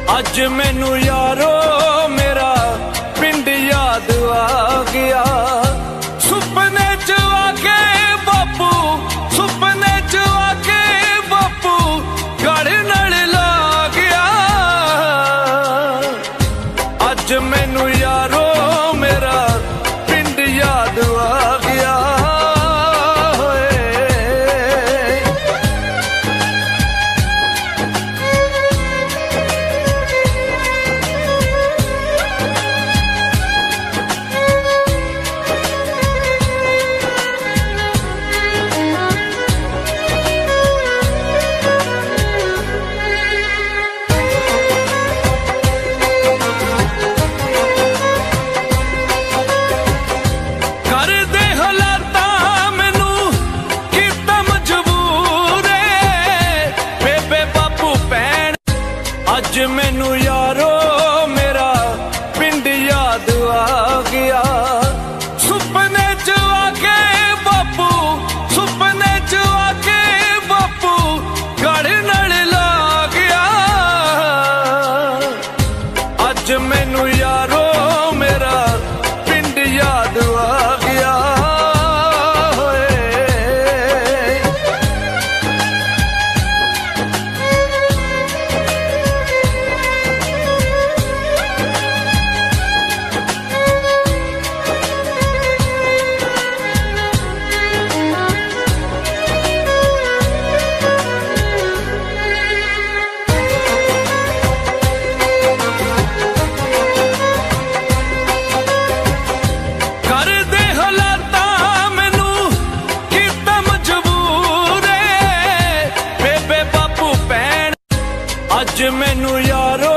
अज मैनू यारो मेरा पिंड याद आ गया। सुपने च आके बापू, सुपने च आके बापू गढ़ नाल ला गया। अज मैनू यारो मेरा पिंड याद आ गया। अज मैनू यारो मेरा पिंड याद आ गया। सुपने च आके बापू, सुपने च आके बापू गढ़ नाल ला गया। अज मैनू यारो मेरा पिंड याद आ गया। अज मैनू यारो